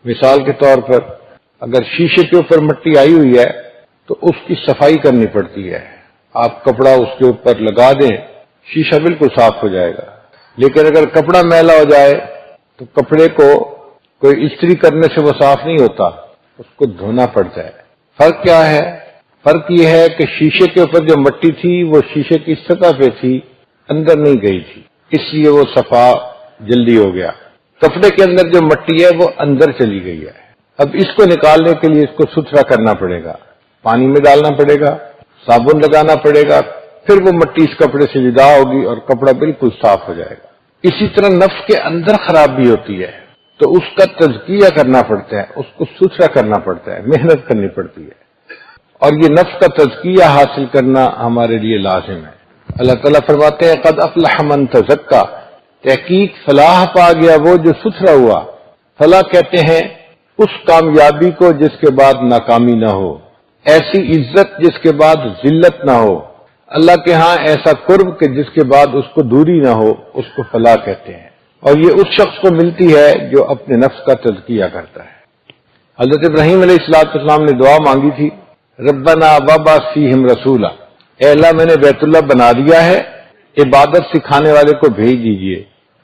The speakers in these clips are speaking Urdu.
مثال کے طور پر اگر شیشے کے اوپر مٹی آئی ہوئی ہے تو اس کی صفائی کرنی پڑتی ہے. آپ کپڑا اس کے اوپر لگا دیں، شیشہ بالکل صاف ہو جائے گا. لیکن اگر کپڑا میلا ہو جائے تو کپڑے کو کوئی استری کرنے سے وہ صاف نہیں ہوتا، اس کو دھونا پڑتا ہے. فرق کیا ہے؟ فرق یہ ہے کہ شیشے کے اوپر جو مٹی تھی وہ شیشے کی سطح پہ تھی، اندر نہیں گئی تھی، اس لیے وہ صفا جلدی ہو گیا. کپڑے کے اندر جو مٹی ہے وہ اندر چلی گئی ہے. اب اس کو نکالنے کے لیے اس کو ستھرا کرنا پڑے گا، پانی میں ڈالنا پڑے گا، صابن لگانا پڑے گا، پھر وہ مٹی اس کپڑے سے جدا ہوگی اور کپڑا بالکل صاف ہو جائے گا. اسی طرح نفس کے اندر خرابی ہوتی ہے تو اس کا تزکیہ کرنا پڑتا ہے، اس کو ستھرا کرنا پڑتا ہے، محنت کرنی پڑتی ہے. اور یہ نفس کا تزکیہ حاصل کرنا ہمارے لیے لازم ہے. اللہ تعالیٰ فرماتے ہیں قد افلح من تزکا، تحقیق فلاح پا گیا وہ جو ستھرا ہوا. فلاح کہتے ہیں اس کامیابی کو جس کے بعد ناکامی نہ ہو، ایسی عزت جس کے بعد ذلت نہ ہو، اللہ کے ہاں ایسا قرب کہ جس کے بعد اس کو دوری نہ ہو، اس کو فلاح کہتے ہیں. اور یہ اس شخص کو ملتی ہے جو اپنے نفس کا تزکیہ کرتا ہے. حضرت ابراہیم علیہ السلام نے دعا مانگی تھی ربنا وابعث فیہم رسولا، اے اللہ میں نے بیت اللہ بنا دیا ہے، عبادت سکھانے والے کو بھیج دیجئے.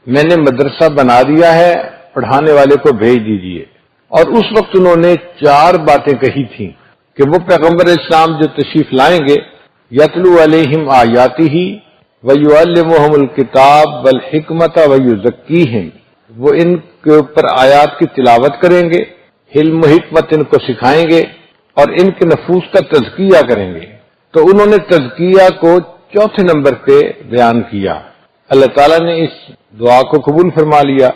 میں نے مدرسہ بنا دیا ہے، پڑھانے والے کو بھیج دیجئے. اور اس وقت انہوں نے 4 باتیں کہی تھیں کہ وہ پیغمبر اسلام جو تشریف لائیں گے یتلو علیہم آیاتہ ویعلمہم الکتاب والحکمت ویزکیہم، وہ ان کے اوپر آیات کی تلاوت کریں گے، علم و حکمت ان کو سکھائیں گے اور ان کے نفوس کا تزکیہ کریں گے. تو انہوں نے تزکیہ کو 4 نمبر پہ بیان کیا. اللہ تعالیٰ نے اس دعا کو قبول فرما لیا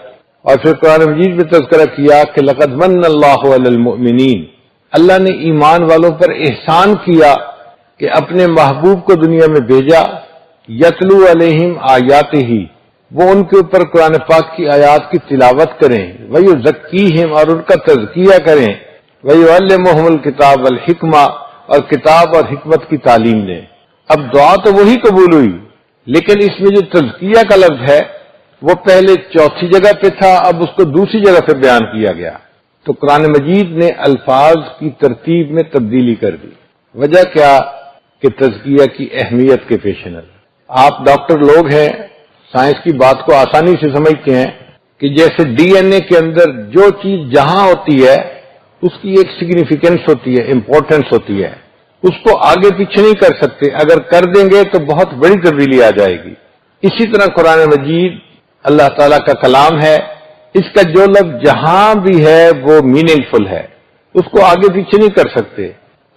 اور پھر قرآن مجید میں تذکرہ کیا کہ لقد من اللہ علی المؤمنین، اللہ نے ایمان والوں پر احسان کیا کہ اپنے محبوب کو دنیا میں بھیجا. یتلو علیہم آیاتہ، وہ ان کے اوپر قرآن پاک کی آیات کی تلاوت کریں، ویزکیہم، اور ان کا تزکیہ کریں، ویعلمہم الکتاب والحکمہ، اور کتاب اور حکمت کی تعلیم دیں. اب دعا تو وہی قبول ہوئی، لیکن اس میں جو تزکیہ کا لفظ ہے وہ پہلے 4 جگہ پہ تھا، اب اس کو دوسری جگہ پہ بیان کیا گیا. تو قرآن مجید نے الفاظ کی ترتیب میں تبدیلی کر دی. وجہ کیا؟ کہ تزکیہ کی اہمیت کے پیش نظر. آپ ڈاکٹر لوگ ہیں، سائنس کی بات کو آسانی سے سمجھتے ہیں کہ جیسے ڈی این اے کے اندر جو چیز جہاں ہوتی ہے اس کی ایک سگنیفیکینس ہوتی ہے، امپورٹنس ہوتی ہے، اس کو آگے پیچھے نہیں کر سکتے، اگر کر دیں گے تو بہت بڑی تبدیلی آ جائے گی. اسی طرح قرآن مجید اللہ تعالیٰ کا کلام ہے، اس کا جو لفظ جہاں بھی ہے وہ میننگ فل ہے، اس کو آگے پیچھے نہیں کر سکتے.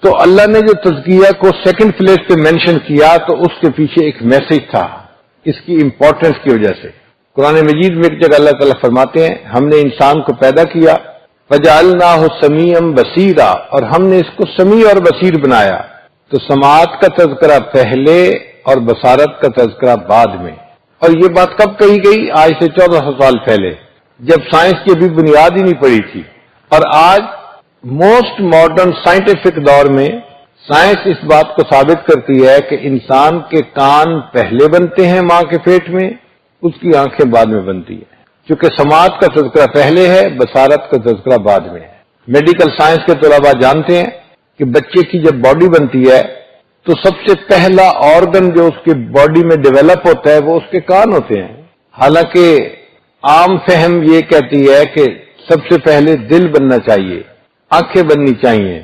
تو اللہ نے جو تزکیہ کو 2nd پلیس پہ مینشن کیا تو اس کے پیچھے ایک میسج تھا اس کی امپورٹنس کی وجہ سے. قرآن مجید میں ایک جگہ اللہ تعالیٰ فرماتے ہیں ہم نے انسان کو پیدا کیا فجعلناہ سمیعا بصیرا، اور ہم نے اس کو سمیع اور بصیر بنایا. تو سماعت کا تذکرہ پہلے اور بصارت کا تذکرہ بعد میں. اور یہ بات کب کہی گئی؟ آج سے 1400 سال پہلے، جب سائنس کی ابھی بنیاد ہی نہیں پڑی تھی. اور آج موسٹ ماڈرن سائنٹیفک دور میں سائنس اس بات کو ثابت کرتی ہے کہ انسان کے کان پہلے بنتے ہیں ماں کے پیٹ میں، اس کی آنکھیں بعد میں بنتی ہیں. چونکہ سماعت کا تذکرہ پہلے ہے، بصارت کا تذکرہ بعد میں ہے. میڈیکل سائنس کے طلباء جانتے ہیں کہ بچے کی جب باڈی بنتی ہے تو سب سے پہلا آرگن جو اس کی باڈی میں ڈیولپ ہوتا ہے وہ اس کے کان ہوتے ہیں. حالانکہ عام فہم یہ کہتی ہے کہ سب سے پہلے دل بننا چاہیے، آنکھیں بننی چاہیے.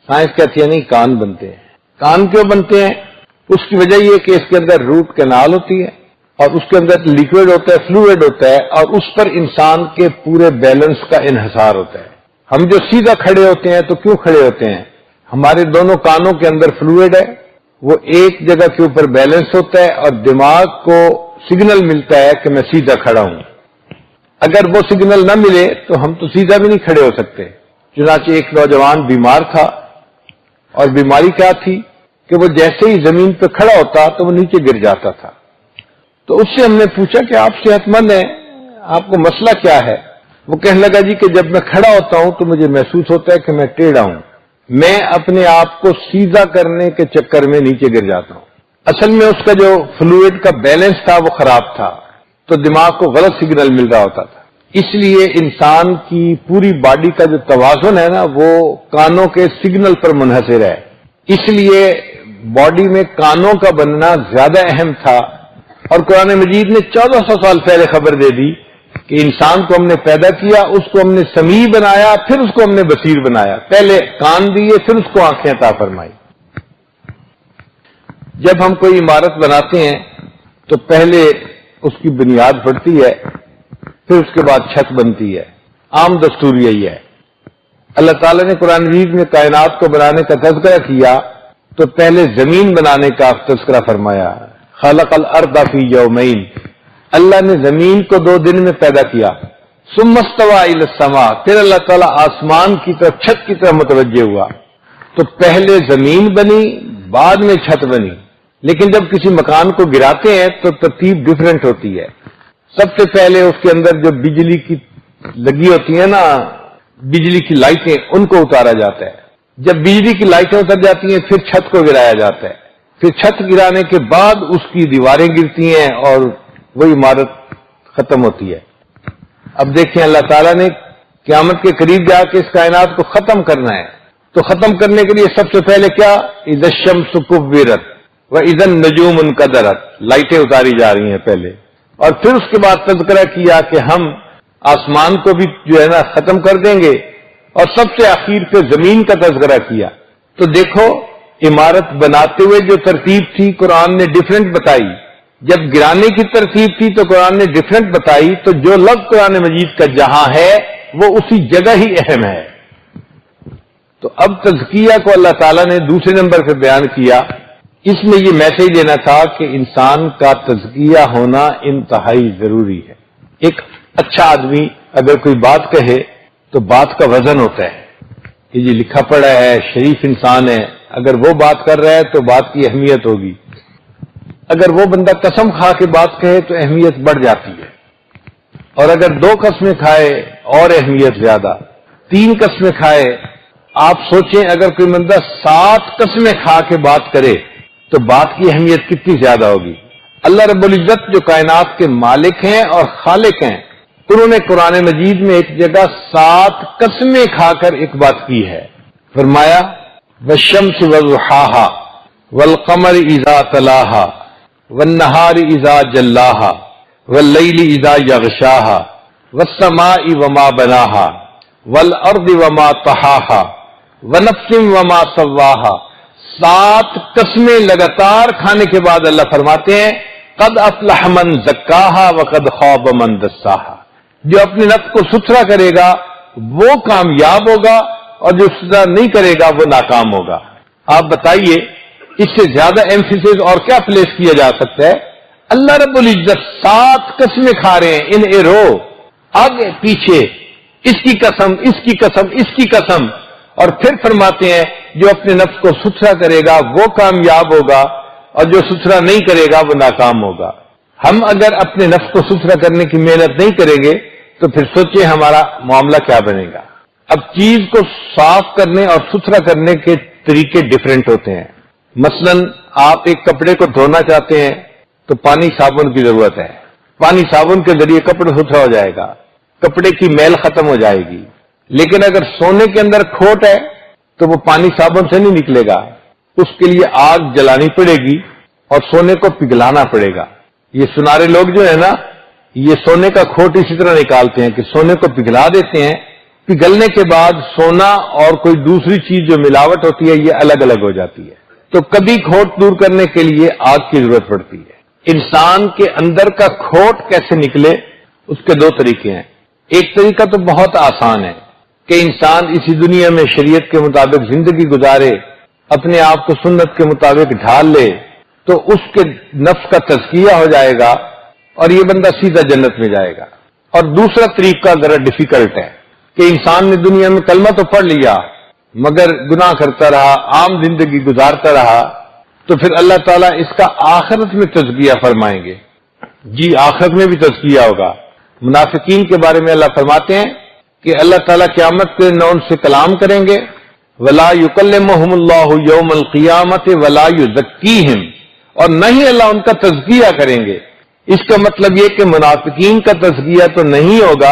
سائنس کہتی ہے نہیں، کان بنتے ہیں. کان کیوں بنتے ہیں؟ اس کی وجہ یہ کہ اس کے اندر روٹ کینال ہوتی ہے اور اس کے اندر لیکوڈ ہوتا ہے، فلوئڈ ہوتا ہے، اور اس پر انسان کے پورے بیلنس کا انحصار ہوتا ہے. ہم جو سیدھا کھڑے ہوتے ہیں تو کیوں کھڑے ہوتے ہیں؟ ہمارے دونوں کانوں کے اندر فلوئڈ ہے، وہ ایک جگہ کے اوپر بیلنس ہوتا ہے اور دماغ کو سگنل ملتا ہے کہ میں سیدھا کھڑا ہوں. اگر وہ سگنل نہ ملے تو ہم تو سیدھا بھی نہیں کھڑے ہو سکتے. چنانچہ ایک نوجوان بیمار تھا اور بیماری کیا تھی کہ وہ جیسے ہی زمین پہ کھڑا ہوتا تو وہ نیچے گر جاتا تھا. تو اس سے ہم نے پوچھا کہ آپ صحت مند ہیں، آپ کو مسئلہ کیا ہے؟ وہ کہنے لگا جی کہ جب میں کھڑا ہوتا ہوں تو مجھے محسوس ہوتا ہے کہ میں ٹیڑھا ہوں، میں اپنے آپ کو سیدھا کرنے کے چکر میں نیچے گر جاتا ہوں. اصل میں اس کا جو فلوئڈ کا بیلنس تھا وہ خراب تھا، تو دماغ کو غلط سگنل مل رہا ہوتا تھا. اس لیے انسان کی پوری باڈی کا جو توازن ہے نا وہ کانوں کے سگنل پر منحصر ہے. اس لیے باڈی میں کانوں کا بننا زیادہ اہم تھا. اور قرآن مجید نے 1400 سال پہلے خبر دے دی کہ انسان کو ہم نے پیدا کیا، اس کو ہم نے سمیع بنایا، پھر اس کو ہم نے بصیر بنایا. پہلے کان دیے، پھر اس کو آنکھیں عطا فرمائی. جب ہم کوئی عمارت بناتے ہیں تو پہلے اس کی بنیاد پڑتی ہے، پھر اس کے بعد چھت بنتی ہے. عام دستور یہی ہے. اللہ تعالیٰ نے قرآن مجید میں کائنات کو بنانے کا تذکرہ کیا تو پہلے زمین بنانے کا تذکرہ فرمایا. خلق الارض فی یومین، اللہ نے زمین کو 2 دن میں پیدا کیا. ثم استوى الی السماء، پھر اللہ تعالیٰ آسمان کی طرف، چھت کی طرف متوجہ ہوا. تو پہلے زمین بنی، بعد میں چھت بنی. لیکن جب کسی مکان کو گراتے ہیں تو ترتیب ڈیفرنٹ ہوتی ہے. سب سے پہلے اس کے اندر جو بجلی کی لگی ہوتی ہیں نا، بجلی کی لائٹیں، ان کو اتارا جاتا ہے. جب بجلی کی لائٹیں اتر جاتی ہیں پھر چھت کو گرایا جاتا ہے. پھر چھت گرانے کے بعد اس کی دیواریں گرتی ہیں اور وہی عمارت ختم ہوتی ہے. اب دیکھیں اللہ تعالیٰ نے قیامت کے قریب جا کے اس کائنات کو ختم کرنا ہے. تو ختم کرنے کے لیے سب سے پہلے کیا؟ اذا الشمس کورت واذا النجوم انکدرت، لائٹیں اتاری جا رہی ہیں پہلے. اور پھر اس کے بعد تذکرہ کیا کہ ہم آسمان کو بھی جو ہے نا ختم کر دیں گے. اور سب سے آخر پہ زمین کا تذکرہ کیا. تو دیکھو عمارت بناتے ہوئے جو ترتیب تھی قرآن نے ڈیفرنٹ بتائی، جب گرانے کی ترتیب تھی تو قرآن نے ڈیفرنٹ بتائی. تو جو لفظ قرآن مجید کا جہاں ہے وہ اسی جگہ ہی اہم ہے. تو اب تزکیہ کو اللہ تعالیٰ نے دوسرے نمبر پہ بیان کیا. اس میں یہ میسج دینا تھا کہ انسان کا تزکیہ ہونا انتہائی ضروری ہے. ایک اچھا آدمی اگر کوئی بات کہے تو بات کا وزن ہوتا ہے کہ یہ لکھا پڑا ہے، شریف انسان ہے، اگر وہ بات کر رہا ہے تو بات کی اہمیت ہوگی. اگر وہ بندہ قسم کھا کے بات کہے تو اہمیت بڑھ جاتی ہے. اور اگر 2 قسمیں کھائے اور اہمیت زیادہ، 3 قسمیں کھائے. آپ سوچیں اگر کوئی بندہ 7 قسمیں کھا کے بات کرے تو بات کی اہمیت کتنی زیادہ ہوگی. اللہ رب العزت جو کائنات کے مالک ہیں اور خالق ہیں، انہوں نے قرآن مجید میں ایک جگہ 7 قسمیں کھا کر ایک بات کی ہے. فرمایا والشمس وضحاها والقمر اذا تلاها والنهار اذا جلاها والليل اذا يغشاها والسماء وما بناها والارض وما طحاها ونفس وما سواها. 7 قسمیں لگاتار کھانے کے بعد اللہ فرماتے ہیں قد افلح من زکاها وقد خاب من دساها. جو اپنے نفس کو ستھرا کرے گا وہ کامیاب ہوگا اور جو ستھرا نہیں کرے گا وہ ناکام ہوگا. آپ بتائیے اس سے زیادہ ایمفیسس اور کیا پلیس کیا جا سکتا ہے. اللہ رب العزت 7 قسمیں کھا رہے ہیں ان اے رو، آگے پیچھے، اس کی قسم، اس کی قسم، اس کی قسم. اور پھر فرماتے ہیں جو اپنے نفس کو ستھرا کرے گا وہ کامیاب ہوگا اور جو ستھرا نہیں کرے گا وہ ناکام ہوگا. ہم اگر اپنے نفس کو ستھرا کرنے کی محنت نہیں کریں گے تو پھر سوچیں ہمارا معاملہ کیا بنے گا. اب چیز کو صاف کرنے اور ستھرا کرنے کے طریقے ڈیفرنٹ ہوتے ہیں. مثلا آپ ایک کپڑے کو دھونا چاہتے ہیں تو پانی صابن کی ضرورت ہے. پانی صابن کے ذریعے کپڑا ستھرا ہو جائے گا، کپڑے کی میل ختم ہو جائے گی. لیکن اگر سونے کے اندر کھوٹ ہے تو وہ پانی صابن سے نہیں نکلے گا، اس کے لیے آگ جلانی پڑے گی اور سونے کو پگھلانا پڑے گا. یہ سنارے لوگ جو ہے نا یہ سونے کا کھوٹ اسی طرح نکالتے ہیں کہ سونے کو پگھلا دیتے ہیں. پگھلنے کے بعد سونا اور کوئی دوسری چیز جو ملاوٹ ہوتی ہے یہ الگ الگ ہو جاتی ہے. تو کبھی کھوٹ دور کرنے کے لیے آگ کی ضرورت پڑتی ہے. انسان کے اندر کا کھوٹ کیسے نکلے اس کے 2 طریقے ہیں. ایک طریقہ تو بہت آسان ہے کہ انسان اسی دنیا میں شریعت کے مطابق زندگی گزارے، اپنے آپ کو سنت کے مطابق ڈھال لے تو اس کے نفس کا تزکیہ ہو جائے گا اور یہ بندہ سیدھا جنت میں جائے گا. اور دوسرا طریقہ ذرا ڈیفیکلٹ ہے کہ انسان نے دنیا میں کلمہ تو پڑھ لیا مگر گناہ کرتا رہا، عام زندگی گزارتا رہا، تو پھر اللہ تعالیٰ اس کا آخرت میں تزکیہ فرمائیں گے. جی آخرت میں بھی تزکیہ ہوگا. منافقین کے بارے میں اللہ فرماتے ہیں کہ اللہ تعالیٰ قیامت کے دن ان سے کلام کریں گے وَلَا يُكَلِّمُهُمُ اللَّهُ يَوْمَ الْقِيَامَةِ وَلَا يُزَكِّيهِمْ، اور نہیں اللہ ان کا تزکیہ کریں گے. اس کا مطلب یہ کہ منافقین کا تزکیہ تو نہیں ہوگا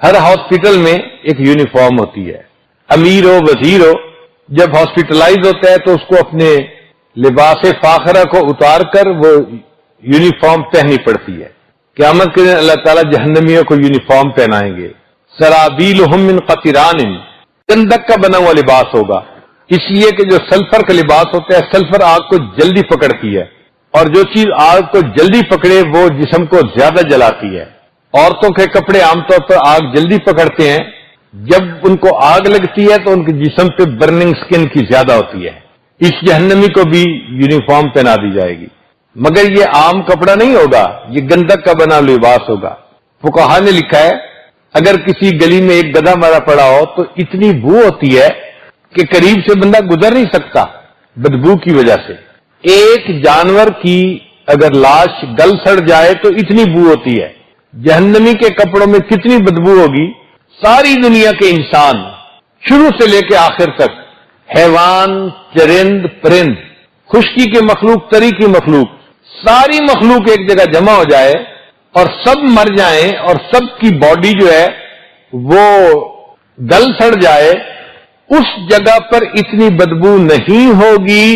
ہر ہاسپٹل میں ایک یونیفارم ہوتی ہے. امیر ہو وزیر ہو جب ہاسپٹلائز ہوتا ہے تو اس کو اپنے لباس فاخرہ کو اتار کر وہ یونیفارم پہننی پڑتی ہے. قیامت کے دن اللہ تعالیٰ جہنمیوں کو یونیفارم پہنائیں گے. سرابیلہم من قطران، گندک کا بنا ہوا لباس ہوگا، اس لیے کہ جو سلفر کا لباس ہوتا ہے، سلفر آگ کو جلدی پکڑتی ہے، اور جو چیز آگ کو جلدی پکڑے وہ جسم کو زیادہ جلاتی ہے. عورتوں کے کپڑے عام طور پر آگ جلدی پکڑتے ہیں، جب ان کو آگ لگتی ہے تو ان کے جسم پہ برننگ سکن کی زیادہ ہوتی ہے. اس جہنمی کو بھی یونیفارم پہنا دی جائے گی، مگر یہ عام کپڑا نہیں ہوگا، یہ گندک کا بنا لباس ہوگا. فقہا نے لکھا ہے اگر کسی گلی میں ایک گدھا مرا پڑا ہو تو اتنی بو ہوتی ہے کہ قریب سے بندہ گزر نہیں سکتا بدبو کی وجہ سے. ایک جانور کی اگر لاش گل سڑ جائے تو اتنی بو ہوتی ہے. جہنمی کے کپڑوں میں کتنی بدبو ہوگی. ساری دنیا کے انسان شروع سے لے کے آخر تک، حیوان، چرند، پرند، خشکی کے مخلوق، تری کی مخلوق، ساری مخلوق ایک جگہ جمع ہو جائے اور سب مر جائیں اور سب کی باڈی جو ہے وہ گل سڑ جائے، اس جگہ پر اتنی بدبو نہیں ہوگی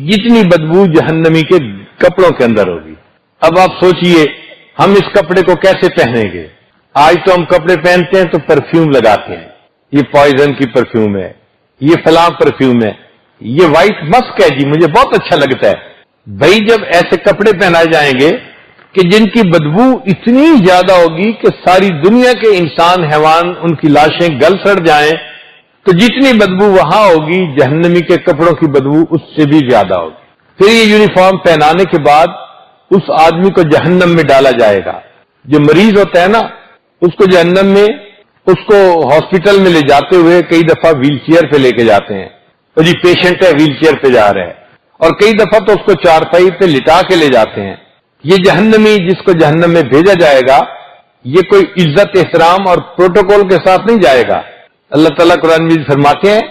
جتنی بدبو جہنمی کے کپڑوں کے اندر ہوگی. اب آپ سوچئے ہم اس کپڑے کو کیسے پہنیں گے. آج تو ہم کپڑے پہنتے ہیں تو پرفیوم لگاتے ہیں، یہ پوائزن کی پرفیوم ہے، یہ فلاں پرفیوم ہے، یہ وائٹ مسک ہے جی مجھے بہت اچھا لگتا ہے. بھائی جب ایسے کپڑے پہنائے جائیں گے کہ جن کی بدبو اتنی زیادہ ہوگی کہ ساری دنیا کے انسان، حیوان، ان کی لاشیں گل سڑ جائیں، تو جتنی بدبو وہاں ہوگی جہنمی کے کپڑوں کی بدبو اس سے بھی زیادہ ہوگی. پھر یہ یونیفارم پہنانے کے بعد اس آدمی کو جہنم میں ڈالا جائے گا. جو مریض ہوتا ہے نا اس کو جہنم میں، اس کو ہاسپٹل میں لے جاتے ہوئے کئی دفعہ ویل چیئر پہ لے کے جاتے ہیں، اور جی پیشنٹ ہے ویل چیئر پہ جا رہا ہے، اور کئی دفعہ تو اس کو چارپائی پہ لٹا کے لے جاتے ہیں. یہ جہنمی جس کو جہنم میں بھیجا جائے گا یہ کوئی عزت، احترام اور پروٹوکول کے ساتھ نہیں جائے گا. اللہ تعالیٰ قرآن مجید فرماتے ہیں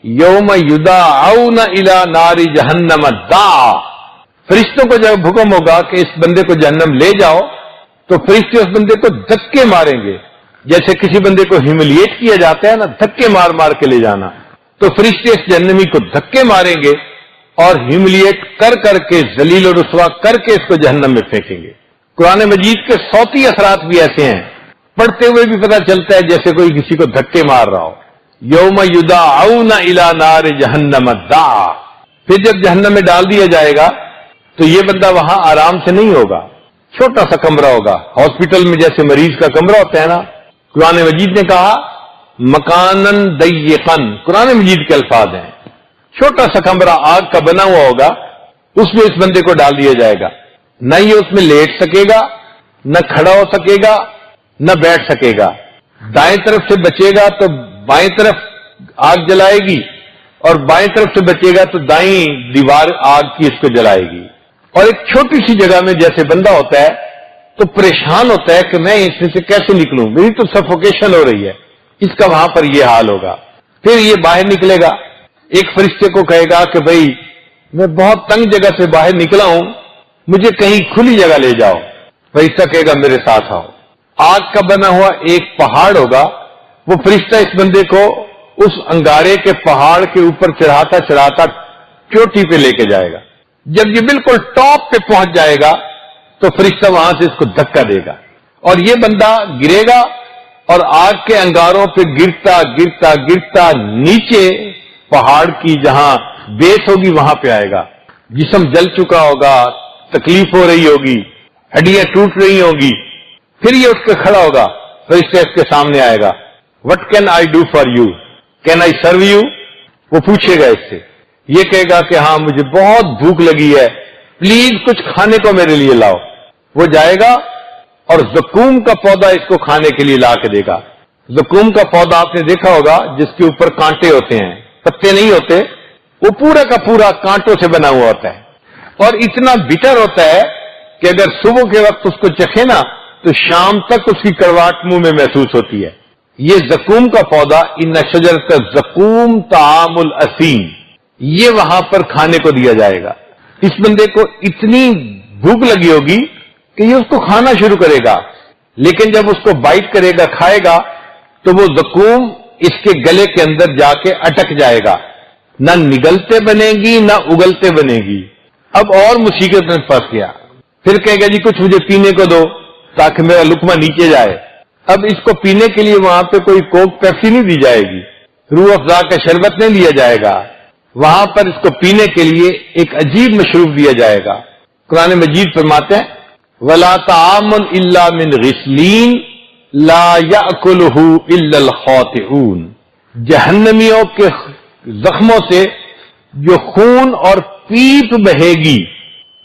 یوم یدعون الی نار جہنم دعا. فرشتوں کو جب حکم ہوگا کہ اس بندے کو جہنم لے جاؤ تو فرشتے اس بندے کو دھکے ماریں گے، جیسے کسی بندے کو ہیوملیٹ کیا جاتا ہے نا، دھکے مار مار کے لے جانا، تو فرشتے اس جہنمی کو دھکے ماریں گے اور ہیوملیٹ کر کر کے، ذلیل و رسوا کر کے اس کو جہنم میں پھینکیں گے. قرآن مجید کے صوتی اثرات بھی ایسے ہیں، پڑھتے ہوئے بھی پتہ چلتا ہے جیسے کوئی کسی کو دھکے مار رہا ہو. یوم یدعون الی نار جہنم دعا. پھر جب جہنم میں ڈال دیا جائے گا تو یہ بندہ وہاں آرام سے نہیں ہوگا، چھوٹا سا کمرہ ہوگا. ہاسپٹل میں جیسے مریض کا کمرہ ہوتا ہے نا، قرآن مجید نے کہا مکانن ضیقن، قرآن مجید کے الفاظ ہیں، چھوٹا سا کمرہ آگ کا بنا ہوا ہوگا، اس میں اس بندے کو ڈال دیا جائے گا. نہ یہ اس میں لیٹ سکے گا، نہ کھڑا ہو سکے گا، نہ بیٹھ سکے گا. دائیں طرف سے بچے گا تو بائیں طرف آگ جلائے گی، اور بائیں طرف سے بچے گا تو دائیں دیوار آگ کی اس کو جلائے گی. اور ایک چھوٹی سی جگہ میں جیسے بندہ ہوتا ہے تو پریشان ہوتا ہے کہ میں اس میں سے کیسے نکلوں، میری تو سفوکیشن ہو رہی ہے، اس کا وہاں پر یہ حال ہوگا. پھر یہ باہر نکلے گا، ایک فرشتے کو کہے گا کہ بھائی میں بہت تنگ جگہ سے باہر نکلا ہوں، مجھے کہیں کھلی جگہ لے جاؤ. فرشتہ کہے گا میرے ساتھ آؤ. آگ کا بنا ہوا ایک پہاڑ ہوگا، وہ فرشتہ اس بندے کو اس انگارے کے پہاڑ کے اوپر چڑھاتا چڑھاتا چوٹی پہ لے کے جائے گا. جب یہ بالکل ٹاپ پہ پہنچ جائے گا تو فرشتہ وہاں سے اس کو دھکا دے گا اور یہ بندہ گرے گا، اور آگ کے انگاروں پہ گرتا گرتا گرتا نیچے پہاڑ کی جہاں بیس ہوگی وہاں پہ آئے گا. جسم جل چکا ہوگا، تکلیف ہو رہی ہوگی، ہڈیاں ٹوٹ رہی ہوں گی. پھر یہ اٹھ کے کھڑا ہوگا، فرشتہ اس کے سامنے آئے گا. What can I do for you, can I serve you. وہ پوچھے گا اس سے، یہ کہے گا کہ ہاں مجھے بہت بھوک لگی ہے، پلیز کچھ کھانے کو میرے لیے لاؤ. وہ جائے گا اور زقوم کا پودا اس کو کھانے کے لیے لا کے دے گا. زقوم کا پودا آپ نے دیکھا ہوگا جس کے اوپر کانٹے ہوتے ہیں، پتے نہیں ہوتے، وہ پورا کا پورا کانٹوں سے بنا ہوا ہوتا ہے، اور اتنا بٹر ہوتا ہے کہ اگر صبح کے وقت اس کو چکھے نا تو شام تک اس کی کڑواہٹ منہ میں محسوس ہوتی ہے. یہ زقوم کا پودا، ان شجرۃ الزقوم طعام الاثیم، یہ وہاں پر کھانے کو دیا جائے گا. اس بندے کو اتنی بھوک لگی ہوگی کہ یہ اس کو کھانا شروع کرے گا، لیکن جب اس کو بائٹ کرے گا، کھائے گا، تو وہ زقوم اس کے گلے کے اندر جا کے اٹک جائے گا، نہ نگلتے بنے گی نہ اگلتے بنے گی۔ اب اور مصیبت میں پھنس گیا، پھر کہے گا جی کچھ مجھے پینے کو دو تاکہ میرا لقمہ نیچے جائے۔ اب اس کو پینے کے لیے وہاں پہ کوئی کوک پیپسی نہیں دی جائے گی، روح افزا کا شربت نہیں لیا جائے گا، وہاں پر اس کو پینے کے لیے ایک عجیب مشروب دیا جائے گا۔ قرآن مجید فرماتے ہیں وَلَا طَعَامٌ إِلَّا مِنْ غِسْلِينٍ لَا يَأْكُلُهُ إِلَّا الْخَاطِئُونَ، جہنمیوں کے زخموں سے جو خون اور پیپ بہے گی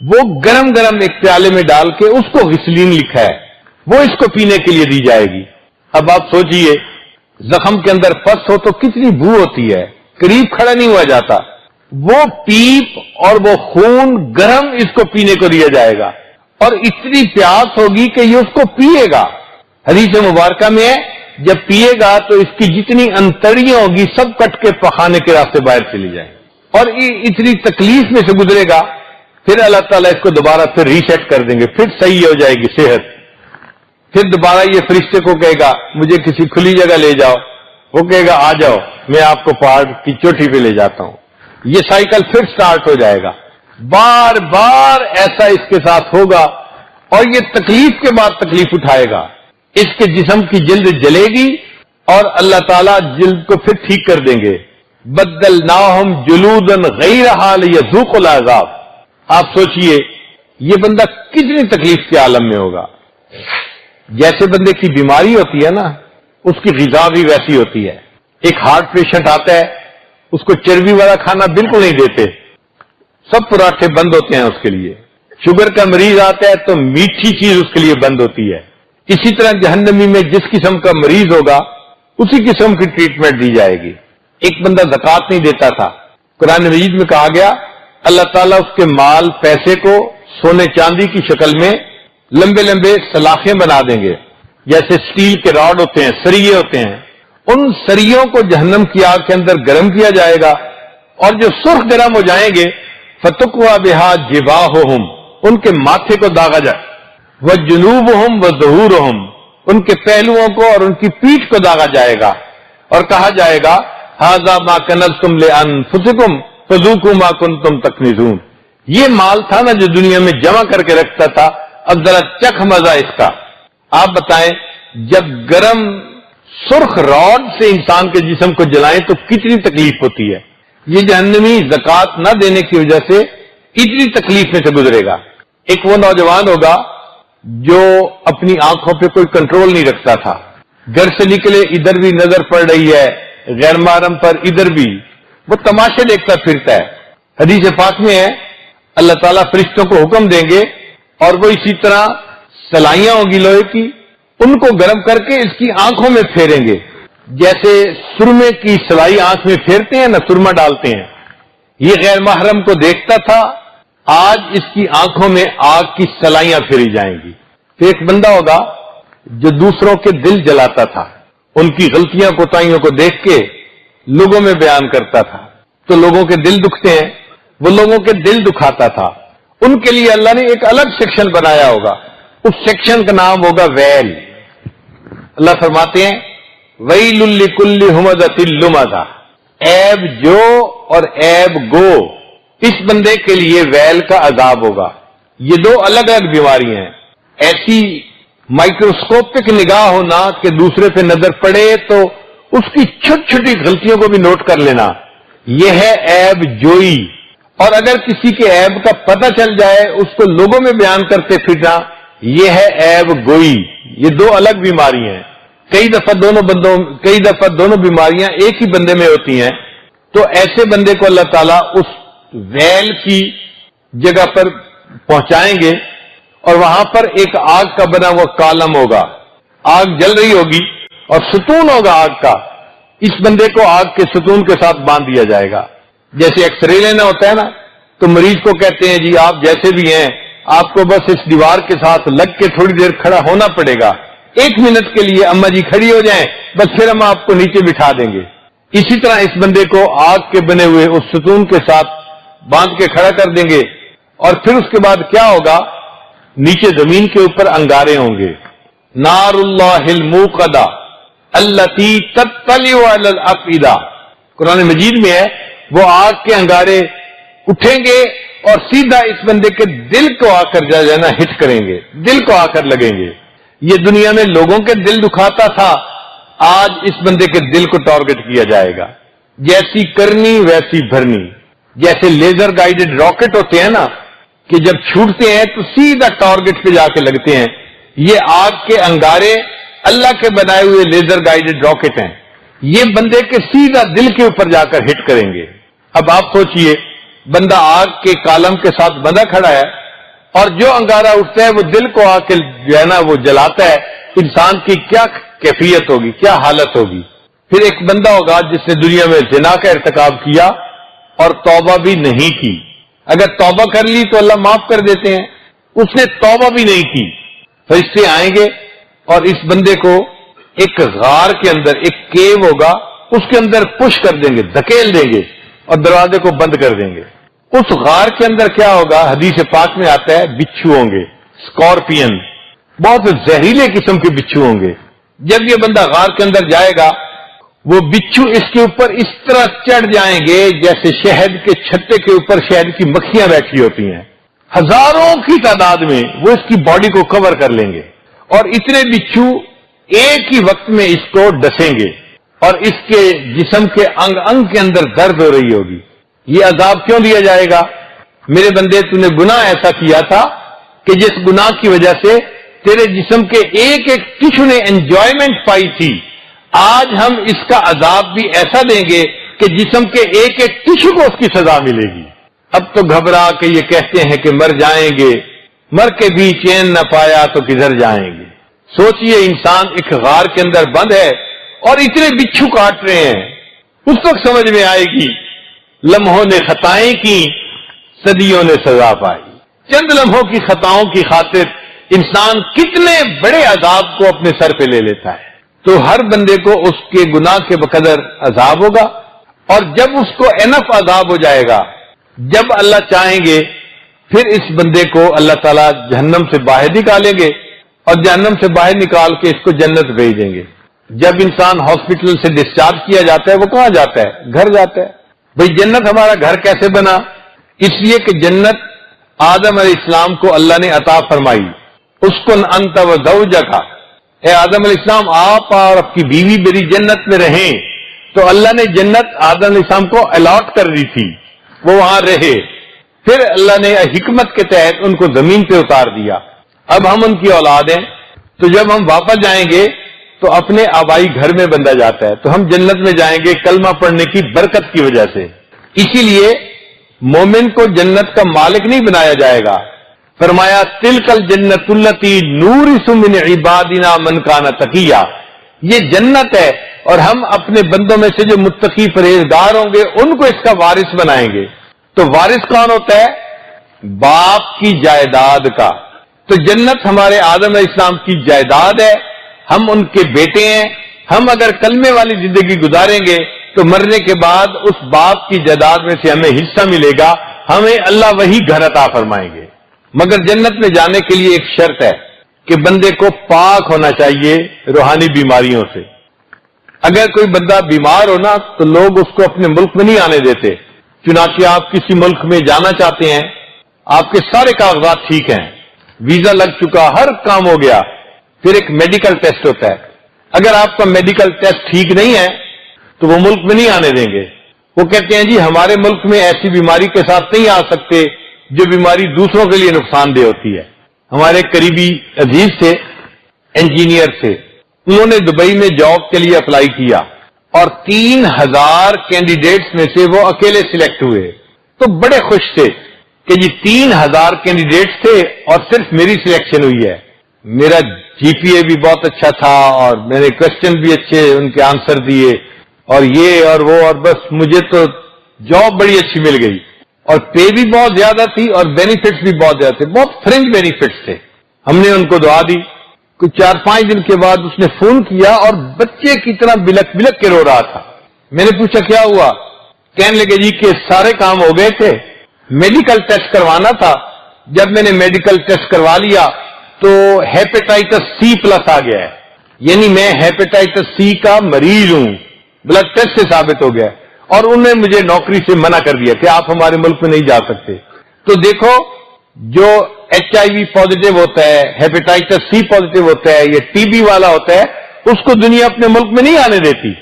وہ گرم گرم ایک پیالے میں ڈال کے، اس کو غسلین لکھا ہے، وہ اس کو پینے کے لیے دی جائے گی۔ اب آپ سوچئے زخم کے اندر پس ہو تو کتنی بو ہوتی ہے، قریب کھڑا نہیں ہوا جاتا، وہ پیپ اور وہ خون گرم اس کو پینے کو دیا جائے گا، اور اتنی پیاس ہوگی کہ یہ اس کو پیے گا۔ حدیث مبارکہ میں ہے جب پیے گا تو اس کی جتنی انتڑیاں ہوگی سب کٹ کے پخانے کے راستے باہر چلی جائیں، اور اتنی تکلیف میں سے گزرے گا، پھر اللہ تعالیٰ اس کو دوبارہ پھر ریسیٹ کر دیں گے، پھر صحیح ہو جائے گی صحت، پھر دوبارہ یہ فرشتے کو کہے گا مجھے کسی کھلی جگہ لے جاؤ، وہ کہے گا آ جاؤ میں آپ کو پہاڑ کی چوٹی پہ لے جاتا ہوں، یہ سائیکل پھر سٹارٹ ہو جائے گا، بار بار ایسا اس کے ساتھ ہوگا، اور یہ تکلیف کے بعد تکلیف اٹھائے گا، اس کے جسم کی جلد جلے گی اور اللہ تعالیٰ جلد کو پھر ٹھیک کر دیں گے۔ بدلناہم جلودا غیرہا لیذوقوا العذاب۔ آپ سوچئے یہ بندہ کتنی تکلیف کے عالم میں ہوگا۔ جیسے بندے کی بیماری ہوتی ہے نا، اس کی غذا بھی ویسی ہوتی ہے۔ ایک ہارٹ پیشنٹ آتا ہے، اس کو چربی والا کھانا بالکل نہیں دیتے، سب پراٹھے بند ہوتے ہیں اس کے لیے۔ شوگر کا مریض آتا ہے تو میٹھی چیز اس کے لیے بند ہوتی ہے۔ اسی طرح جہنمی میں جس قسم کا مریض ہوگا اسی قسم کی ٹریٹمنٹ دی جائے گی۔ ایک بندہ زکوٰۃ نہیں دیتا تھا، قرآن مجید میں کہا گیا اللہ تعالیٰ اس کے مال پیسے کو سونے چاندی کی شکل میں لمبے لمبے سلاخیں بنا دیں گے، جیسے سٹیل کے راڈ ہوتے ہیں، سریے ہوتے ہیں، ان سریوں کو جہنم کی آگ کے اندر گرم کیا جائے گا، اور جو سرخ گرم ہو جائیں گے فَتُقْوَى بِهَا جِبَاهُهُمْ، ان کے ماتھے کو داغا جائے، وَجُنُوبُهُمْ وَظُهُورُهُمْ، ان کے پہلوؤں کو اور ان کی پیٹھ کو داغا جائے گا، اور کہا جائے گا هَذَا مَا كَنَزْتُمْ لِأَنفُسِكُمْ فَذُوقُوا مَا كُنتُمْ تَكْنِزُونَ، یہ مال تھا نا جو دنیا میں جمع کر کے رکھتا تھا، اب ذرا چکھ مزہ اس کا۔ آپ بتائیں جب گرم سرخ راڈ سے انسان کے جسم کو جلائیں تو کتنی تکلیف ہوتی ہے۔ یہ جہنمی زکوٰۃ نہ دینے کی وجہ سے اتنی تکلیف میں سے گزرے گا۔ ایک وہ نوجوان ہوگا جو اپنی آنکھوں پہ کوئی کنٹرول نہیں رکھتا تھا، گھر سے نکلے ادھر بھی نظر پڑ رہی ہے، غیر محرم پر ادھر بھی، وہ تماشے دیکھتا پھرتا ہے۔ حدیث پاک میں ہے اللہ تعالیٰ فرشتوں کو حکم دیں گے اور وہ اسی طرح سلائیاں ہوگی لوہے کی، ان کو گرم کر کے اس کی آنکھوں میں پھیریں گے، جیسے سرمے کی سلائی آنکھ میں پھیرتے ہیں نا، سرما ڈالتے ہیں۔ یہ غیر محرم کو دیکھتا تھا، آج اس کی آنکھوں میں آگ کی سلائیاں پھیری جائیں گی۔ پھر ایک بندہ ہوگا جو دوسروں کے دل جلاتا تھا، ان کی غلطیاں کوتاہیوں کو دیکھ کے لوگوں میں بیان کرتا تھا، تو لوگوں کے دل دکھتے ہیں، وہ لوگوں کے دل دکھاتا تھا، ان کے لیے اللہ نے ایک الگ سیکشن بنایا ہوگا، اس سیکشن کا نام ہوگا ویل۔ اللہ فرماتے ہیں ویل لکل ہمزۃ لمزہ، عیب جو اور عیب گو، اس بندے کے لیے ویل کا عذاب ہوگا۔ یہ دو الگ الگ بیماریاں ہیں۔ ایسی مائکروسکوپک نگاہ ہونا کہ دوسرے پہ نظر پڑے تو اس کی چھوٹی چھوٹی غلطیوں کو بھی نوٹ کر لینا، یہ ہے عیب جوئی۔ اور اگر کسی کے عیب کا پتہ چل جائے اس کو لوگوں میں بیان کرتے پھرنا، یہ ہے عیب گوئی۔ یہ دو الگ بیماریاں ہیں۔ کئی دفعہ دونوں بیماریاں ایک ہی بندے میں ہوتی ہیں، تو ایسے بندے کو اللہ تعالیٰ اس ویل کی جگہ پر پہنچائیں گے، اور وہاں پر ایک آگ کا بنا ہوا کالم ہوگا، آگ جل رہی ہوگی اور ستون ہوگا آگ کا، اس بندے کو آگ کے ستون کے ساتھ باندھ دیا جائے گا۔ جیسے ایکس رے لینا ہوتا ہے نا، تو مریض کو کہتے ہیں جی آپ جیسے بھی ہیں آپ کو بس اس دیوار کے ساتھ لگ کے تھوڑی دیر کھڑا ہونا پڑے گا، 1 منٹ کے لیے اما جی کھڑی ہو جائیں، بس پھر ہم آپ کو نیچے بٹھا دیں گے۔ اسی طرح اس بندے کو آگ کے بنے ہوئے اس ستون کے ساتھ باندھ کے کھڑا کر دیں گے، اور پھر اس کے بعد کیا ہوگا، نیچے زمین کے اوپر انگارے ہوں گے، نار اللہ الموقدہ، التی تطلع علی الافئدہ، قرآن مجید میں ہے وہ آگ کے انگارے اٹھیں گے اور سیدھا اس بندے کے دل کو آ کر جانا ہٹ کریں گے، دل کو آ کر لگیں گے۔ یہ دنیا میں لوگوں کے دل دکھاتا تھا، آج اس بندے کے دل کو ٹارگٹ کیا جائے گا۔ جیسی کرنی ویسی بھرنی، جیسے لیزر گائیڈڈ راکٹ ہوتے ہیں نا کہ جب چھوٹتے ہیں تو سیدھا ٹارگٹ پہ جا کے لگتے ہیں، یہ آگ کے انگارے اللہ کے بنائے ہوئے لیزر گائیڈڈ راکٹ ہیں، یہ بندے کے سیدھا دل کے اوپر جا کر ہٹ کریں گے۔ اب آپ سوچئے بندہ آگ کے کالم کے ساتھ بندہ کھڑا ہے اور جو انگارہ اٹھتا ہے وہ دل کو آ کے جو ہے نا وہ جلاتا ہے، انسان کی کیا کیفیت ہوگی، کیا حالت ہوگی۔ پھر ایک بندہ ہوگا جس نے دنیا میں زنا کا ارتکاب کیا اور توبہ بھی نہیں کی، اگر توبہ کر لی تو اللہ معاف کر دیتے ہیں، اس نے توبہ بھی نہیں کی، فرشتے آئیں گے اور اس بندے کو ایک غار کے اندر، ایک کیو ہوگا اس کے اندر پش کر دیں گے، دھکیل دیں گے اور دروازے کو بند کر دیں گے۔ اس غار کے اندر کیا ہوگا، حدیث پاک میں آتا ہے بچھو ہوں گے، اسکارپین، بہت زہریلے قسم کے بچھو ہوں گے۔ جب یہ بندہ غار کے اندر جائے گا وہ بچھو اس کے اوپر اس طرح چڑھ جائیں گے جیسے شہد کے چھتے کے اوپر شہد کی مکھیاں بیٹھی ہوتی ہیں، ہزاروں کی تعداد میں وہ اس کی باڈی کو کور کر لیں گے اور اتنے بچھو ایک ہی وقت میں اس کو ڈسیں گے اور اس کے جسم کے انگ انگ کے اندر درد ہو رہی ہوگی۔ یہ عذاب کیوں دیا جائے گا؟ میرے بندے تو نے گناہ ایسا کیا تھا کہ جس گناہ کی وجہ سے تیرے جسم کے ایک ایک ٹشو نے انجوائمنٹ پائی تھی، آج ہم اس کا عذاب بھی ایسا دیں گے کہ جسم کے ایک ایک ٹشو کو اس کی سزا ملے گی۔ اب تو گھبرا کے یہ کہتے ہیں کہ مر جائیں گے، مر کے بھی چین نہ پایا تو کدھر جائیں گے۔ سوچئے انسان ایک غار کے اندر بند ہے اور اتنے بچھو کاٹ رہے ہیں، اس وقت سمجھ میں آئے گی لمحوں نے خطائیں کی، صدیوں نے سزا پائی۔ چند لمحوں کی خطاؤں کی خاطر انسان کتنے بڑے عذاب کو اپنے سر پہ لے لیتا ہے۔ تو ہر بندے کو اس کے گناہ کے بقدر عذاب ہوگا، اور جب اس کو انف عذاب ہو جائے گا، جب اللہ چاہیں گے پھر اس بندے کو اللہ تعالیٰ جہنم سے باہر نکالیں گے اور جہنم سے باہر نکال کے اس کو جنت بھیج دیں گے۔ جب انسان ہاسپٹل سے ڈسچارج کیا جاتا ہے وہ کہاں جاتا ہے؟ گھر جاتا ہے۔ بھئی جنت ہمارا گھر کیسے بنا؟ اس لیے کہ جنت آدم علیہ السلام کو اللہ نے عطا فرمائی، اسکن انت و زوجک، اے آدم علیہ السلام آپ اور آپ کی بیوی میری جنت میں رہیں، تو اللہ نے جنت آدم علیہ السلام کو الاٹ کر دی تھی، وہ وہاں رہے، پھر اللہ نے حکمت کے تحت ان کو زمین پہ اتار دیا۔ اب ہم ان کی اولاد ہیں، تو جب ہم واپس جائیں گے تو اپنے آبائی گھر میں بندہ جاتا ہے، تو ہم جنت میں جائیں گے کلمہ پڑھنے کی برکت کی وجہ سے۔ اسی لیے مومن کو جنت کا مالک نہیں بنایا جائے گا، فرمایا تلک الجنت التی نورث من عبادنا من کان تقیا، یہ جنت ہے اور ہم اپنے بندوں میں سے جو متقی پرہیزگار ہوں گے ان کو اس کا وارث بنائیں گے۔ تو وارث کون ہوتا ہے؟ باپ کی جائیداد کا۔ تو جنت ہمارے آدم علیہ السلام کی جائیداد ہے، ہم ان کے بیٹے ہیں، ہم اگر کلمے والی زندگی گزاریں گے تو مرنے کے بعد اس باپ کی جائیداد میں سے ہمیں حصہ ملے گا، ہمیں اللہ وہی گھر عطا فرمائیں گے۔ مگر جنت میں جانے کے لیے ایک شرط ہے کہ بندے کو پاک ہونا چاہیے روحانی بیماریوں سے۔ اگر کوئی بندہ بیمار ہو نا تو لوگ اس کو اپنے ملک میں نہیں آنے دیتے، چنانچہ آپ کسی ملک میں جانا چاہتے ہیں، آپ کے سارے کاغذات ٹھیک ہیں، ویزا لگ چکا، ہر کام ہو گیا، پھر ایک میڈیکل ٹیسٹ ہوتا ہے، اگر آپ کا میڈیکل ٹیسٹ ٹھیک نہیں ہے تو وہ ملک میں نہیں آنے دیں گے۔ وہ کہتے ہیں جی ہمارے ملک میں ایسی بیماری کے ساتھ نہیں آ سکتے جو بیماری دوسروں کے لیے نقصان دہ ہوتی ہے۔ ہمارے قریبی عزیز تھے، انجینئر تھے، انہوں نے دبئی میں جاب کے لیے اپلائی کیا اور 3000 کینڈیڈیٹس میں سے وہ اکیلے سلیکٹ ہوئے، تو بڑے خوش تھے کہ جی 3000 کینڈیڈیٹس تھے اور صرف میری سلیکشن ہوئی ہے۔ میرا جی پی اے بھی بہت اچھا تھا اور میں نے کوشچن بھی اچھے ان کے آنسر دیے اور یہ اور وہ، اور بس مجھے تو جاب بڑی اچھی مل گئی اور پے بھی بہت زیادہ تھی اور بینیفٹس بھی بہت زیادہ تھے، بہت فرنج بینیفٹس تھے۔ ہم نے ان کو دعا دی، کچھ 4-5 دن کے بعد اس نے فون کیا اور بچے کی طرح بلک بلک کے رو رہا تھا۔ میں نے پوچھا کیا ہوا؟ کہنے لگے جی کہ سارے کام ہو گئے تھے، میڈیکل ٹیسٹ کروانا تھا، جب میں نے میڈیکل ٹیسٹ کروا لیا تو ہیپیٹائٹس C+ آ گیا ہے۔ یعنی میں ہیپیٹائٹس سی کا مریض ہوں، بلڈ ٹیسٹ سے ثابت ہو گیا، اور انہوں نے مجھے نوکری سے منع کر دیا کہ آپ ہمارے ملک میں نہیں جا سکتے. تو دیکھو جو HIV پازیٹیو ہوتا ہے، ہیپیٹائٹس سی پازیٹیو ہوتا ہے، یا TB والا ہوتا ہے، اس کو دنیا اپنے ملک میں نہیں آنے دیتی.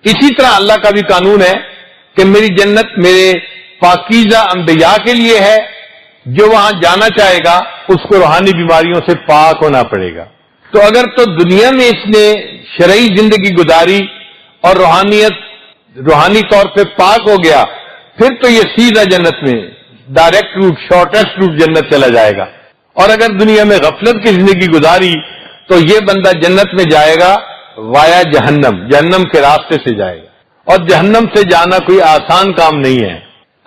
اسی طرح اللہ کا بھی قانون ہے کہ میری جنت میرے پاکیزہ انبیاء کے لیے ہے، جو وہاں جانا چاہے گا اس کو روحانی بیماریوں سے پاک ہونا پڑے گا. تو اگر تو دنیا میں اس نے شرعی زندگی گزاری اور روحانی طور پہ پاک ہو گیا، پھر تو یہ سیدھا جنت میں ڈائریکٹ روٹ، شارٹیسٹ روٹ جنت چلا جائے گا. اور اگر دنیا میں غفلت کی زندگی گزاری تو یہ بندہ جنت میں جائے گا وایا جہنم کے راستے سے جائے گا. اور جہنم سے جانا کوئی آسان کام نہیں ہے.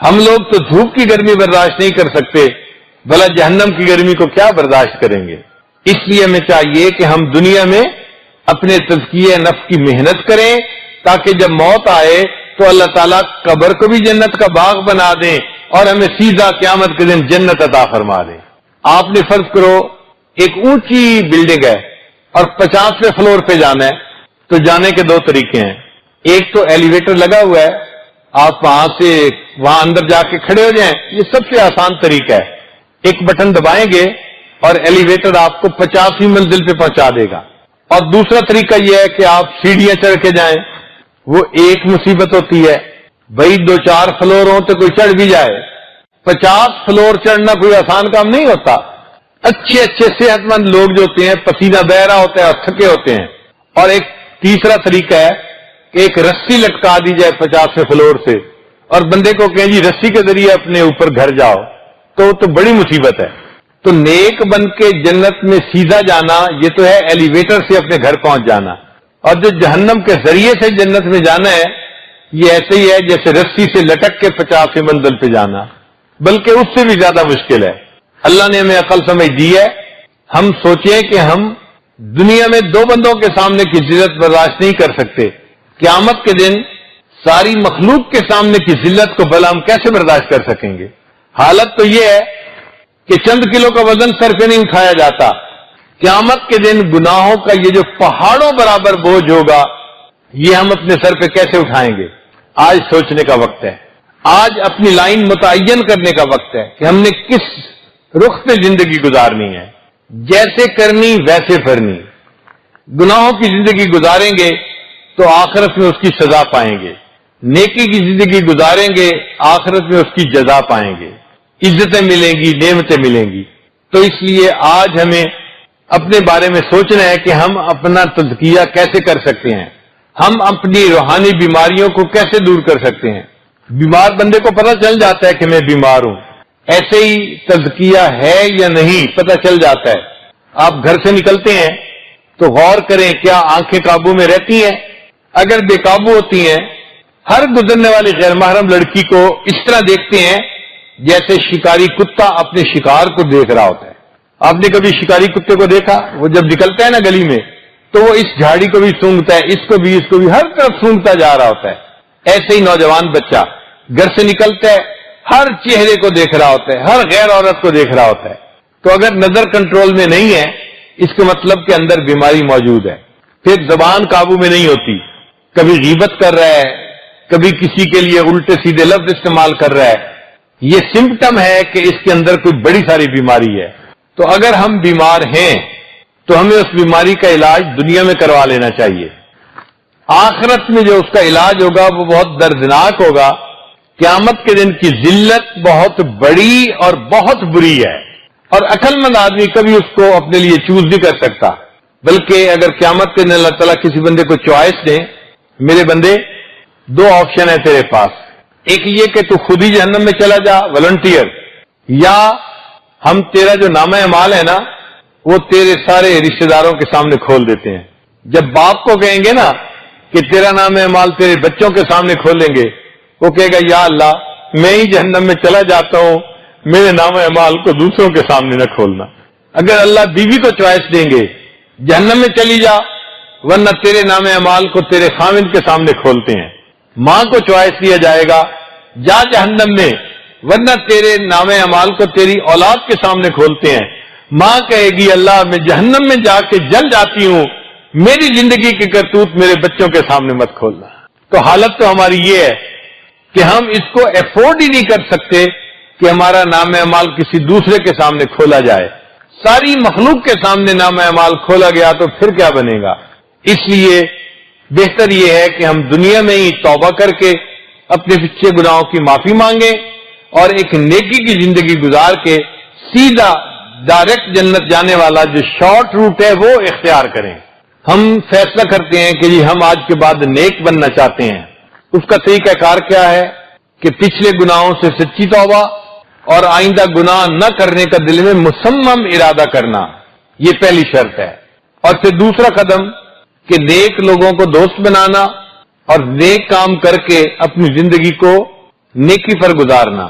ہم لوگ تو دھوپ کی گرمی برداشت نہیں کر سکتے، بھلا جہنم کی گرمی کو کیا برداشت کریں گے. اس لیے ہمیں چاہیے کہ ہم دنیا میں اپنے تزکیہ نفس کی محنت کریں، تاکہ جب موت آئے تو اللہ تعالیٰ قبر کو بھی جنت کا باغ بنا دیں اور ہمیں سیدھا قیامت کے دن جنت عطا فرما دیں. آپ نے فرض کرو ایک اونچی بلڈنگ ہے اور 50ویں فلور پہ جانا ہے، تو جانے کے دو طریقے ہیں. ایک تو ایلیویٹر لگا ہوا ہے، آپ وہاں اندر جا کے کھڑے ہو جائیں، یہ سب سے آسان طریقہ ہے. ایک بٹن دبائیں گے اور ایلیویٹر آپ کو 50ویں منزل پہ پہنچا دے گا. اور دوسرا طریقہ یہ ہے کہ آپ سیڑھیاں چڑھ کے جائیں. وہ ایک مصیبت ہوتی ہے بھائی، 2-4 فلور ہوں تو کوئی چڑھ بھی جائے، 50 فلور چڑھنا کوئی آسان کام نہیں ہوتا. اچھے صحت مند لوگ جو ہوتے ہیں پسینہ بہ رہا ہوتا ہے اور تھکے ہوتے ہیں. اور ایک تیسرا طریقہ ہے کہ ایک رسی لٹکا دی جائے 50ویں فلور سے اور بندے کو کہیں جی رسی کے ذریعے اپنے اوپر گھر جاؤ، تو بڑی مصیبت ہے. تو نیک بن کے جنت میں سیدھا جانا یہ تو ہے ایلیویٹر سے اپنے گھر پہنچ جانا، اور جو جہنم کے ذریعے سے جنت میں جانا ہے یہ ایسے ہی ہے جیسے رسی سے لٹک کے 50ویں منزل پہ جانا، بلکہ اس سے بھی زیادہ مشکل ہے. اللہ نے ہمیں عقل سمجھ دی ہے. ہم سوچیں کہ ہم دنیا میں 2 بندوں کے سامنے کی ذلت برداشت نہیں کر سکتے، قیامت کے دن ساری مخلوق کے سامنے کی ذلت کو بھلا ہم کیسے برداشت کر سکیں گے. حالت تو یہ ہے کہ چند کلو کا وزن سر پہ نہیں اٹھایا جاتا. قیامت کے دن گناہوں کا یہ جو پہاڑوں برابر بوجھ ہوگا یہ ہم اپنے سر پہ کیسے اٹھائیں گے. آج سوچنے کا وقت ہے، آج اپنی لائن متعین کرنے کا وقت ہے کہ ہم نے کس رخ پہ زندگی گزارنی ہے. جیسے کرنی ویسے پھرنی. گناہوں کی زندگی گزاریں گے تو آخرت میں اس کی سزا پائیں گے، نیکی کی زندگی گزاریں گے آخرت میں اس کی جزا پائیں گے، عزتیں ملیں گی، نعمتیں ملیں گی. تو اس لیے آج ہمیں اپنے بارے میں سوچنا ہے کہ ہم اپنا تزکیہ کیسے کر سکتے ہیں، ہم اپنی روحانی بیماریوں کو کیسے دور کر سکتے ہیں. بیمار بندے کو پتہ چل جاتا ہے کہ میں بیمار ہوں، ایسے ہی تزکیہ ہے یا نہیں پتہ چل جاتا ہے. آپ گھر سے نکلتے ہیں تو غور کریں کیا آنکھیں قابو میں رہتی ہیں. اگر بے قابو ہوتی ہیں، ہر گزرنے والی غیر محرم لڑکی کو اس طرح دیکھتے ہیں جیسے شکاری کتا اپنے شکار کو دیکھ رہا ہوتا ہے. آپ نے کبھی شکاری کتے کو دیکھا؟ وہ جب نکلتا ہے نا گلی میں تو وہ اس جھاڑی کو بھی سونگتا ہے، اس کو بھی ہر طرف سونگتا جا رہا ہوتا ہے. ایسے ہی نوجوان بچہ گھر سے نکلتا ہے، ہر چہرے کو دیکھ رہا ہوتا ہے، ہر غیر عورت کو دیکھ رہا ہوتا ہے. تو اگر نظر کنٹرول میں نہیں ہے اس کا مطلب کہ اندر بیماری موجود ہے. پھر زبان قابو میں نہیں ہوتی، کبھی غیبت کر رہا ہے، کبھی کسی کے لیے الٹے سیدھے لفظ استعمال کر رہا ہے. یہ سمپٹم ہے کہ اس کے اندر کوئی بڑی ساری بیماری ہے. تو اگر ہم بیمار ہیں تو ہمیں اس بیماری کا علاج دنیا میں کروا لینا چاہیے. آخرت میں جو اس کا علاج ہوگا وہ بہت دردناک ہوگا. قیامت کے دن کی ذلت بہت بڑی اور بہت بری ہے، اور عقل مند آدمی کبھی اس کو اپنے لیے چوز نہیں کر سکتا. بلکہ اگر قیامت کے دن اللہ تعالیٰ کسی بندے کو چوائس دیں، میرے بندے 2 آپشن ہے تیرے پاس، ایک یہ کہ تو خود ہی جہنم میں چلا جا والنٹیئر، یا ہم تیرا جو نامہ اعمال ہے نا وہ تیرے سارے رشتہ داروں کے سامنے کھول دیتے ہیں. جب باپ کو کہیں گے نا کہ تیرا نامہ اعمال تیرے بچوں کے سامنے کھولیں گے، وہ کہے گا یا اللہ میں ہی جہنم میں چلا جاتا ہوں، میرے نامہ اعمال کو دوسروں کے سامنے نہ کھولنا. اگر اللہ بیوی کو چوائس دیں گے جہنم میں چلی جا ورنہ تیرے نامہ اعمال کو تیرے خاوند کے سامنے کھولتے ہیں. ماں کو چوائس دیا جائے گا جا جہنم میں ورنہ تیرے نام اعمال کو تیری اولاد کے سامنے کھولتے ہیں. ماں کہے گی اللہ میں جہنم میں جا کے جل جاتی ہوں، میری زندگی کے کرتوت میرے بچوں کے سامنے مت کھولنا. تو حالت تو ہماری یہ ہے کہ ہم اس کو افورڈ ہی نہیں کر سکتے کہ ہمارا نام اعمال کسی دوسرے کے سامنے کھولا جائے. ساری مخلوق کے سامنے نام اعمال کھولا گیا تو پھر کیا بنے گا؟ اس لیے بہتر یہ ہے کہ ہم دنیا میں ہی توبہ کر کے اپنے پچھلے گناہوں کی معافی مانگیں اور ایک نیکی کی زندگی گزار کے سیدھا ڈائریکٹ جنت جانے والا جو شارٹ روٹ ہے وہ اختیار کریں. ہم فیصلہ کرتے ہیں کہ جی ہم آج کے بعد نیک بننا چاہتے ہیں. اس کا طریقہ کار کیا ہے کہ پچھلے گناہوں سے سچی توبہ اور آئندہ گناہ نہ کرنے کا دل میں مصمم ارادہ کرنا، یہ پہلی شرط ہے. اور پھر دوسرا قدم کہ نیک لوگوں کو دوست بنانا اور نیک کام کر کے اپنی زندگی کو نیکی پر گزارنا،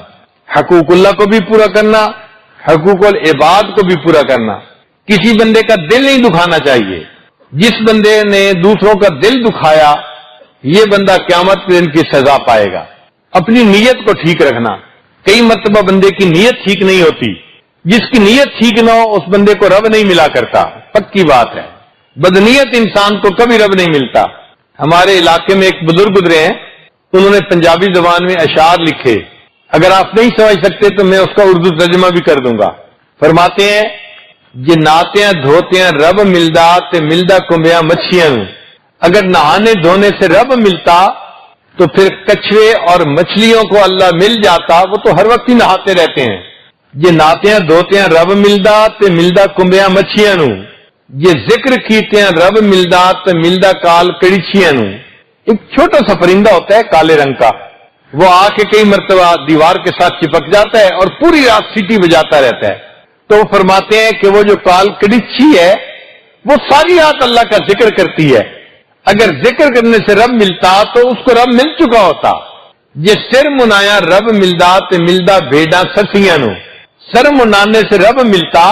حقوق اللہ کو بھی پورا کرنا، حقوق العباد کو بھی پورا کرنا. کسی بندے کا دل نہیں دکھانا چاہیے. جس بندے نے دوسروں کا دل دکھایا یہ بندہ قیامت کے دن کی سزا پائے گا. اپنی نیت کو ٹھیک رکھنا. کئی مرتبہ بندے کی نیت ٹھیک نہیں ہوتی. جس کی نیت ٹھیک نہ ہو اس بندے کو رب نہیں ملا کرتا، پکی بات ہے. بدنیت انسان کو کبھی رب نہیں ملتا. ہمارے علاقے میں ایک بزرگ گزرے ہیں، انہوں نے پنجابی زبان میں اشعار لکھے. اگر آپ نہیں سمجھ سکتے تو میں اس کا اردو ترجمہ بھی کر دوں گا. فرماتے ہیں یہ نہاتیاں دھوتیاں رب ملدا تے ملدا کمبیاں مچھیاں نوں. اگر نہانے دھونے سے رب ملتا تو پھر کچھوے اور مچھلیوں کو اللہ مل جاتا، وہ تو ہر وقت ہی نہاتے رہتے ہیں. یہ نہاتیاں دھوتیاں رب ملدا تے ملدا کمبیاں مچھیاں نوں. یہ ذکر کیتیاں رب ملدا تے ملدا کال کڑیچیاں نوں. ایک چھوٹا سا پرندہ ہوتا ہے کالے رنگ کا، وہ آ کے کئی مرتبہ دیوار کے ساتھ چپک جاتا ہے اور پوری رات سیٹی بجاتا رہتا ہے. تو وہ فرماتے ہیں کہ وہ جو کال کڑیچی ہے وہ ساری رات اللہ کا ذکر کرتی ہے. اگر ذکر کرنے سے رب ملتا تو اس کو رب مل چکا ہوتا. یہ سر منایا رب ملدا تے ملدا بھیڈاں سسیاں نوں. سر منانے سے رب ملتا